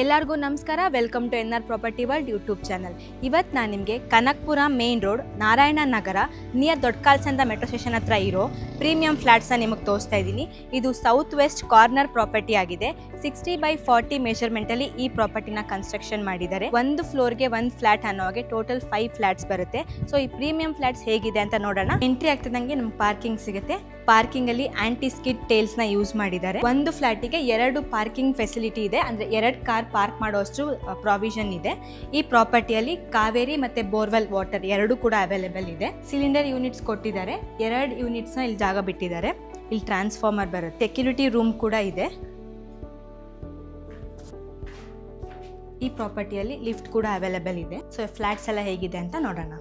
ಎಲ್ಲರಿಗೂ ನಮಸ್ಕಾರ. Welcome to N R property world YouTube channel. ಇವತ್ತು ನಾನು ನಿಮಗೆ Kanakapura main road Narayana Nagar near Doddakalsandra metro station ಹತ್ರ ಇರೋ ಪ್ರೀಮಿಯಂ ಫ್ಲ್ಯಾಟ್ಸ್ನ ನಿಮಗೆ ತೋರಿಸ್ತಾ ಇದ್ದೀನಿ. ಇದು ಸೌತ್ ವೆಸ್ಟ್ ಕಾರ್ನರ್ ಪ್ರಾಪರ್ಟಿ ಆಗಿದೆ. 60/40 ಮೆಷರ್ಮೆಂಟಲ್ಲಿ ಈ ಪ್ರಾಪರ್ಟಿನ ಕನ್ಸ್ಟ್ರಕ್ಷನ್ ಮಾಡಿದ್ದಾರೆ. ಒಂದು ಫ್ಲೋರ್ಗೆ ಒಂದು ಫ್ಲ್ಯಾಟ್ ಅನ್ನೋ ಹಾಗೆ ಟೋಟಲ್ 5 ಫ್ಲ್ಯಾಟ್ಸ್ ಬರುತ್ತೆ. ಸೊ ಈ ಪ್ರೀಮಿಯಂ ಫ್ಲ್ಯಾಟ್ಸ್ ಹೇಗಿದೆ ಅಂತ ನೋಡೋಣ. ಎಂಟ್ರಿ ಆಗ್ತಿದ್ದಂಗೆ ನಮ್ಗೆ ಪಾರ್ಕಿಂಗ್ ಸಿಗುತ್ತೆ. ಪಾರ್ಕಿಂಗ್ ಅಲ್ಲಿ ಆಂಟಿ ಸ್ಕಿಡ್ ಟೇಲ್ಸ್ ನ ಯೂಸ್ ಮಾಡಿದ್ದಾರೆ. ಒಂದು ಫ್ಲಾಟಿಗೆ 2 ಪಾರ್ಕಿಂಗ್ ಫೆಸಿಲಿಟಿ ಇದೆ, ಅಂದ್ರೆ 2 ಕಾರ್ ಪಾರ್ಕ್ ಮಾಡೋಷ್ಟು ಪ್ರಾವಿಷನ್ ಇದೆ. ಈ ಪ್ರಾಪರ್ಟಿಯಲ್ಲಿ ಕಾವೇರಿ ಮತ್ತೆ ಬೋರ್ವೆಲ್ ವಾಟರ್ 2 ಕೂಡ ಅವೈಲೇಬಲ್ ಇದೆ. ಸಿಲಿಂಡರ್ ಯೂನಿಟ್ಸ್ ಕೊಟ್ಟಿದ್ದಾರೆ. 2 ಯೂನಿಟ್ಸ್ ನ ಇಲ್ಲಿ ಜಾಗ ಬಿಟ್ಟಿದ್ದಾರೆ. ಇಲ್ಲಿ ಟ್ರಾನ್ಸ್ಫಾರ್ಮರ್ ಬರುತ್ತೆ. ಸೆಕ್ಯೂರಿಟಿ ರೂಮ್ ಕೂಡ ಇದೆ. ಈ ಪ್ರಾಪರ್ಟಿಯಲ್ಲಿ ಲಿಫ್ಟ್ ಕೂಡ ಅವೈಲೇಬಲ್ ಇದೆ. ಸೊ ಫ್ಲಾಟ್ಸ್ ಎಲ್ಲ ಹೇಗಿದೆ ಅಂತ ನೋಡೋಣ.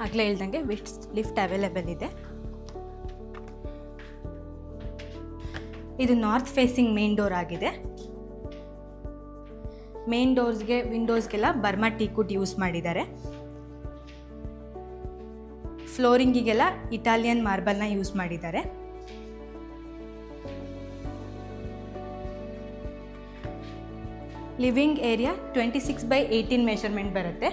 ಆಗಲೇ ಹೇಳ್ದಂಗೆ ಲಿಫ್ಟ್ ಅವೈಲೇಬಲ್ ಇದೆ. ಇದು ನಾರ್ತ್ ಫೇಸಿಂಗ್ ಮೇನ್ ಡೋರ್ ಆಗಿದೆ. ಮೇನ್ ಡೋರ್ಸ್ಗೆ ವಿಂಡೋಸ್ಗೆಲ್ಲ ಬರ್ಮಾ ಟೀಕುಡ್ ಯೂಸ್ ಮಾಡಿದ್ದಾರೆ. ಫ್ಲೋರಿಂಗಿಗೆಲ್ಲ ಇಟಾಲಿಯನ್ ಮಾರ್ಬಲ್ನ ಯೂಸ್ ಮಾಡಿದ್ದಾರೆ. ಲಿವಿಂಗ್ ಏರಿಯಾ 26/18 ಮೆಷರ್ಮೆಂಟ್ ಬರುತ್ತೆ.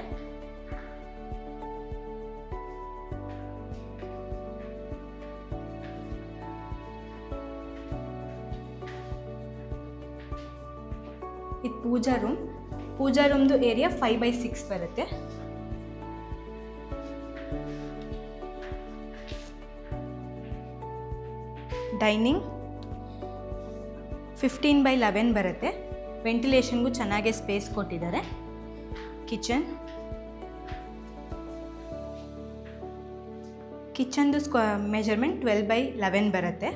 ಇದು ಪೂಜಾ ರೂಮ್ದು ಏರಿಯಾ 5/6 ಬರುತ್ತೆ. ಡೈನಿಂಗ್ 15/11 ಬರುತ್ತೆ. ವೆಂಟಿಲೇಷನ್ಗೂ ಚೆನ್ನಾಗೆ ಸ್ಪೇಸ್ ಕೊಟ್ಟಿದ್ದಾರೆ. ಕಿಚನ್ದು ಮೆಜರ್ಮೆಂಟ್ 12/11 ಬರುತ್ತೆ.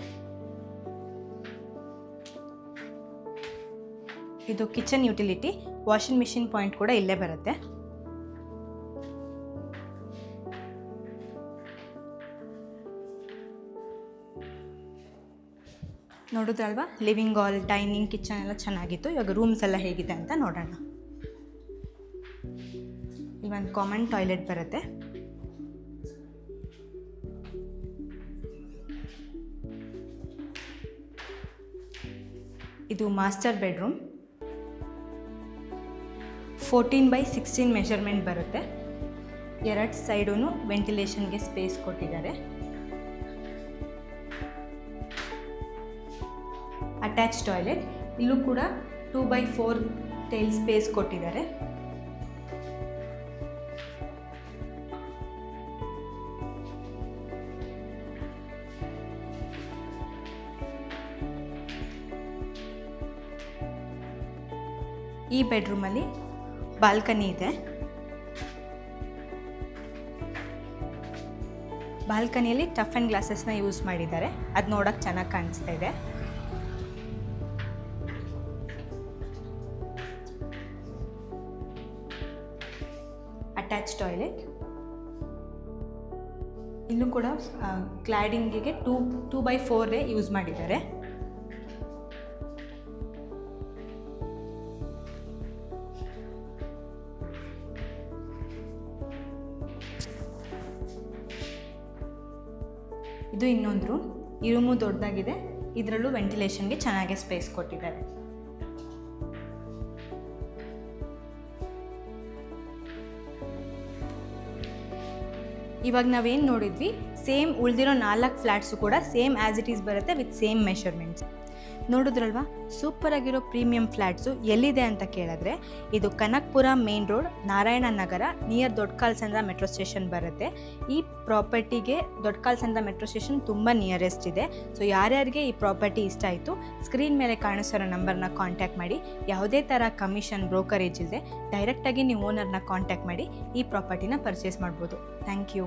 ಇದು kitchen utility. Washing machine point ಕೂಡ ಇಲ್ಲೇ ಬರುತ್ತೆ. ನೋಡಿದ್ರಲ್ವಾ, ಲಿವಿಂಗ್ ಹಾಲ್, ಡೈನಿಂಗ್, ಕಿಚನ್ ಎಲ್ಲ ಚೆನ್ನಾಗಿತ್ತು. ಇವಾಗ ರೂಮ್ಸ್ ಎಲ್ಲ ಹೇಗಿದೆ ಅಂತ ನೋಡೋಣ. ಇಲ್ಲೊಂದು ಕಾಮನ್ ಟಾಯ್ಲೆಟ್ ಬರುತ್ತೆ. ಇದು ಮಾಸ್ಟರ್ ಬೆಡ್ರೂಮ್. 14/16 ಮೆಷರ್ಮೆಂಟ್ ಬರುತ್ತೆ. 2 ಸೈಡೂ ವೆಂಟಿಲೇಷನ್ಗೆ ಸ್ಪೇಸ್ ಕೊಟ್ಟಿದ್ದಾರೆ. Attach toilet. ಇಲ್ಲೂ ಕೂಡ 2/4 ಟೈಲ್ ಸ್ಪೇಸ್ ಕೊಟ್ಟಿದ್ದಾರೆ. ಈ ಬೆಡ್ರೂಮಲ್ಲಿ ಬಾಲ್ಕನಿ ಇದೆ. ಬಾಲ್ಕನಿಯಲ್ಲಿ ಟಫ್ ಆ್ಯಂಡ್ ಗ್ಲಾಸಸ್ನ ಯೂಸ್ ಮಾಡಿದ್ದಾರೆ. ಅದು ನೋಡೋಕೆ ಚೆನ್ನಾಗಿ ಕಾಣಿಸ್ತಾ ಇದೆ. Attach toilet. ಇಲ್ಲೂ ಕೂಡ ಕ್ಲಾಡಿಂಗಿಗೆ 2/4 ಯೂಸ್ ಮಾಡಿದ್ದಾರೆ. ಇದು ಇನ್ನೊಂದು ರೂಮ್. ಈ ರೂಮು ದೊಡ್ಡದಾಗಿದೆ. ಇದರಲ್ಲೂ ವೆಂಟಿಲೇಷನ್ಗೆ ಚೆನ್ನಾಗಿ ಸ್ಪೇಸ್ ಕೊಟ್ಟಿದ್ದಾರೆ. ಇವಾಗ ನಾವೇನು ನೋಡಿದ್ವಿ, ಸೇಮ್ ಉಳಿದಿರೋ 4 ಫ್ಲ್ಯಾಟ್ಸು ಕೂಡ ಸೇಮ್ ಆ್ಯಸ್ ಇಟ್ ಈಸ್ ಬರುತ್ತೆ ವಿತ್ ಸೇಮ್ ಮೆಷರ್ಮೆಂಟ್ಸ್. ನೋಡಿದ್ರಲ್ವಾ, ಸೂಪರ್ ಆಗಿರೋ ಪ್ರೀಮಿಯಂ ಫ್ಲ್ಯಾಟ್ಸು ಎಲ್ಲಿದೆ ಅಂತ ಕೇಳಿದ್ರೆ, ಇದು Kanakapura main road Narayana Nagar near Doddakalsandra metro station ಬರುತ್ತೆ. ಈ ಪ್ರಾಪರ್ಟಿಗೆ ದೊಡ್ಡಕಾಲ್ಸಂದ್ರ ಮೆಟ್ರೋ ಸ್ಟೇಷನ್ ತುಂಬ ನಿಯರೆಸ್ಟ್ ಇದೆ. ಸೊ ಯಾರ್ಯಾರಿಗೆ ಈ ಪ್ರಾಪರ್ಟಿ ಇಷ್ಟ ಆಯಿತು, ಸ್ಕ್ರೀನ್ ಮೇಲೆ ಕಾಣಿಸಿರೋ ನಂಬರ್ನ ಕಾಂಟ್ಯಾಕ್ಟ್ ಮಾಡಿ. ಯಾವುದೇ ಥರ ಕಮಿಷನ್, ಬ್ರೋಕರೇಜ್ ಇಲ್ಲದೆ ಡೈರೆಕ್ಟಾಗಿ ನೀವು ಓನರ್ನ ಕಾಂಟ್ಯಾಕ್ಟ್ ಮಾಡಿ ಈ ಪ್ರಾಪರ್ಟಿನ ಪರ್ಚೇಸ್ ಮಾಡ್ಬೋದು. Thank you.